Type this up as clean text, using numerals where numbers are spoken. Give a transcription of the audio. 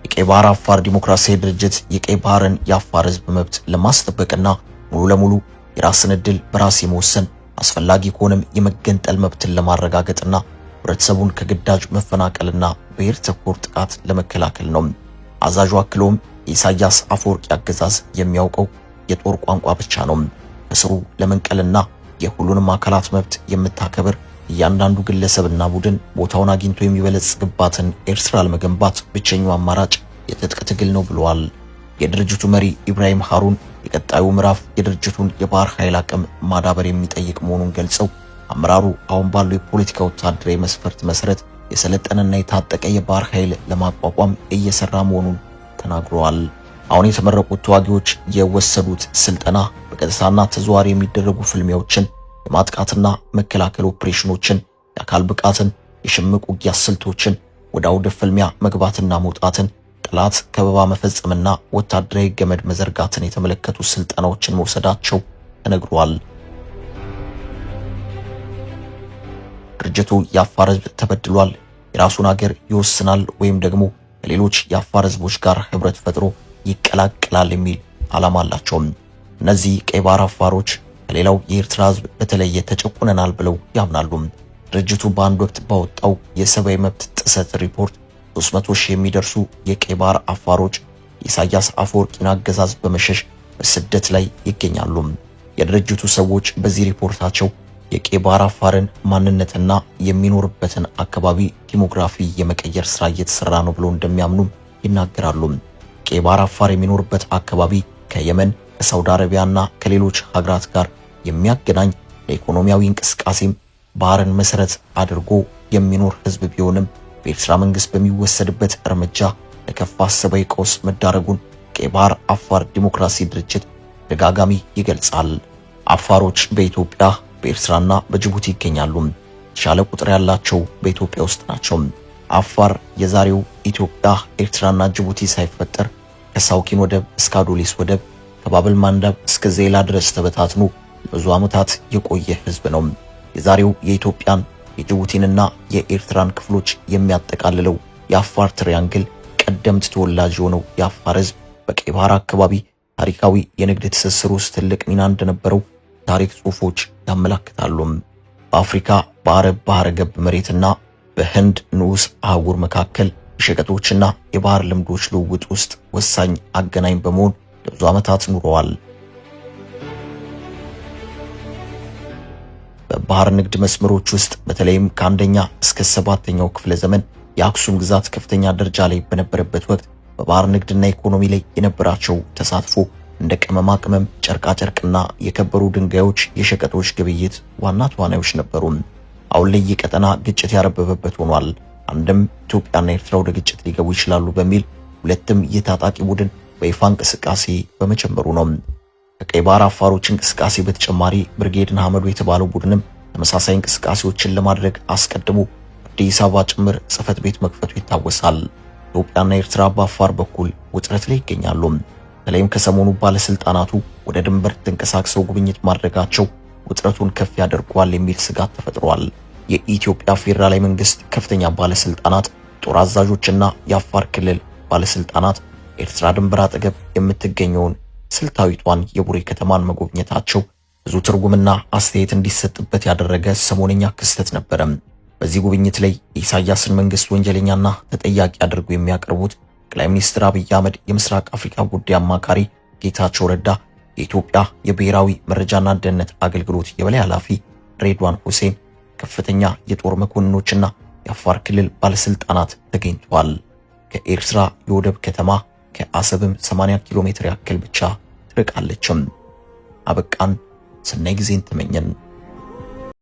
የቀይ ባህር አፋር ዲሞክራሲያዊ ድርጅት የቀይ ባህርን የአፋር ህዝብ መብት ለማስጠበቅና ሙሉ ለሙሉ የራስን ዕድል በራስ የመወሰን አስፈላጊ ከሆነም የመገንጠል መብትን ለማረጋገጥና ህብረተሰቡን ከግዳጅ መፈናቀልና ብሔር ተኮር ጥቃት ለመከላከል ነው። አዛዡ አክሎም የኢሳያስ አፈወርቂ አገዛዝ የሚያውቀው የጦር ቋንቋ ብቻ ነው። ከስሩ ለመንቀልና የሁሉንም አካላት መብት የምታከብር እያንዳንዱ ግለሰብና ቡድን ቦታውን አግኝቶ የሚበለጽግባትን ኤርትራ ለመገንባት ብቸኛው አማራጭ የትጥቅ ትግል ነው ብለዋል። የድርጅቱ መሪ ኢብራሂም ሃሩን የቀጣዩ ምዕራፍ የድርጅቱን የባህር ኃይል አቅም ማዳበር የሚጠይቅ መሆኑን ገልጸው አመራሩ አሁን ባለው የፖለቲካ ወታደራዊ መስፈርት መሰረት የሰለጠነና የታጠቀ የባህር ኃይል ለማቋቋም እየሰራ መሆኑን ተናግረዋል። አሁን የተመረቁት ተዋጊዎች የወሰዱት ስልጠና በቀጥታና ተዘዋዋሪ የሚደረጉ ፍልሚያዎችን፣ የማጥቃትና መከላከል ኦፕሬሽኖችን፣ የአካል ብቃትን፣ የሽምቅ ውጊያ ስልቶችን፣ ወደ አውደ ፍልሚያ መግባትና መውጣትን፣ ጠላት ከበባ መፈጸምና ወታደራዊ ገመድ መዘርጋትን የተመለከቱ ስልጠናዎችን መውሰዳቸው ተነግሯል። ድርጅቱ የአፋር ህዝብ ተበድሏል፣ የራሱን ሀገር ይወስናል ወይም ደግሞ ከሌሎች የአፋር ህዝቦች ጋር ህብረት ፈጥሮ ይቀላቀላል የሚል ዓላማ አላቸው። እነዚህ ቀይ ባህር አፋሮች ከሌላው የኤርትራ ህዝብ በተለየ ተጨቁነናል ብለው ያምናሉ። ድርጅቱ በአንድ ወቅት ባወጣው የሰብአዊ መብት ጥሰት ሪፖርት 300 ሺህ የሚደርሱ የቀይ ባህር አፋሮች የኢሳያስ አፈወርቂን አገዛዝ በመሸሽ በስደት ላይ ይገኛሉ። የድርጅቱ ሰዎች በዚህ ሪፖርታቸው የቀይ ባህር አፋርን ማንነትና የሚኖርበትን አካባቢ ዲሞግራፊ የመቀየር ስራ እየተሰራ ነው ብለው እንደሚያምኑ ይናገራሉ። ቀይ ባህር አፋር የሚኖርበት አካባቢ ከየመን ከሳውዲ አረቢያና ከሌሎች ሀገራት ጋር የሚያገናኝ ለኢኮኖሚያዊ እንቅስቃሴም ባህርን መሰረት አድርጎ የሚኖር ህዝብ ቢሆንም በኤርትራ መንግስት በሚወሰድበት እርምጃ ለከፋ ሰብአዊ ቀውስ መዳረጉን ቀይ ባህር አፋር ዲሞክራሲ ድርጅት ደጋጋሚ ይገልጻል። አፋሮች በኢትዮጵያ በኤርትራና በጅቡቲ ይገኛሉ። የተሻለ ቁጥር ያላቸው በኢትዮጵያ ውስጥ ናቸው። አፋር የዛሬው ኢትዮጵያ ኤርትራና ጅቡቲ ሳይፈጠር ከሳውኪን ወደብ እስከ አዶሊስ ወደብ ከባብል ማንዳብ እስከ ዜላ ድረስ ተበታትኖ ብዙ ዓመታት የቆየ ህዝብ ነው። የዛሬው የኢትዮጵያን የጅቡቲንና የኤርትራን ክፍሎች የሚያጠቃልለው የአፋር ትሪያንግል ቀደምት ተወላጅ የሆነው የአፋር ህዝብ በቀይ ባህር አካባቢ ታሪካዊ የንግድ ትስስር ውስጥ ትልቅ ሚና እንደነበረው ታሪክ ጽሑፎች ያመለክታሉ። በአፍሪካ በአረብ ባህረ ገብ መሬትና በህንድ ንዑስ አህጉር መካከል የሸቀጦችና የባህር ልምዶች ልውውጥ ውስጥ ወሳኝ አገናኝ በመሆን ለብዙ ዓመታት ኑረዋል። በባህር ንግድ መስመሮች ውስጥ በተለይም ከአንደኛ እስከ 7ኛው ክፍለ ዘመን የአክሱም ግዛት ከፍተኛ ደረጃ ላይ በነበረበት ወቅት በባህር ንግድና ኢኮኖሚ ላይ የነበራቸው ተሳትፎ እንደ ቅመማ ቅመም፣ ጨርቃ ጨርቅና የከበሩ ድንጋዮች የሸቀጦች ግብይት ዋና ተዋናዮች ነበሩ። አሁን ላይ የቀጠና ግጭት ያረበበበት ሆኗል። አንድም ኢትዮጵያና ኤርትራ ወደ ግጭት ሊገቡ ይችላሉ በሚል፣ ሁለትም የታጣቂ ቡድን በይፋ እንቅስቃሴ በመጀመሩ ነው። ከቀይ ባህር አፋሮች እንቅስቃሴ በተጨማሪ ብርጌድ ንሓመዱ የተባለው ቡድንም ተመሳሳይ እንቅስቃሴዎችን ለማድረግ አስቀድሞ አዲስ አበባ ጭምር ጽሕፈት ቤት መክፈቱ ይታወሳል። ኢትዮጵያና ኤርትራ በአፋር በኩል ውጥረት ላይ ይገኛሉ። በተለይም ከሰሞኑ ባለስልጣናቱ ወደ ድንበር ተንቀሳቅሰው ጉብኝት ማድረጋቸው ውጥረቱን ከፍ ያደርገዋል የሚል ስጋት ተፈጥሯል። የኢትዮጵያ ፌዴራላዊ መንግስት ከፍተኛ ባለስልጣናት፣ ጦር አዛዦችና የአፋር ክልል ባለስልጣናት ኤርትራ ድንበር አጠገብ የምትገኘውን ስልታዊቷን የቡሬ ከተማን መጎብኘታቸው ብዙ ትርጉምና አስተያየት እንዲሰጥበት ያደረገ ሰሞነኛ ክስተት ነበረ። በዚህ ጉብኝት ላይ የኢሳያስን መንግስት ወንጀለኛና ተጠያቂ አድርገው የሚያቀርቡት ጠቅላይ ሚኒስትር አብይ አህመድ፣ የምስራቅ አፍሪካ ጉዳይ አማካሪ ጌታቸው ረዳ፣ የኢትዮጵያ የብሔራዊ መረጃና ደህንነት አገልግሎት የበላይ ኃላፊ ሬድዋን ሁሴን፣ ከፍተኛ የጦር መኮንኖችና የአፋር ክልል ባለስልጣናት ተገኝተዋል። ከኤርትራ የወደብ ከተማ ከአሰብም 80 ኪሎ ሜትር ያክል ብቻ ትርቃለችም። አበቃን። ሰናይ ጊዜን ተመኘን።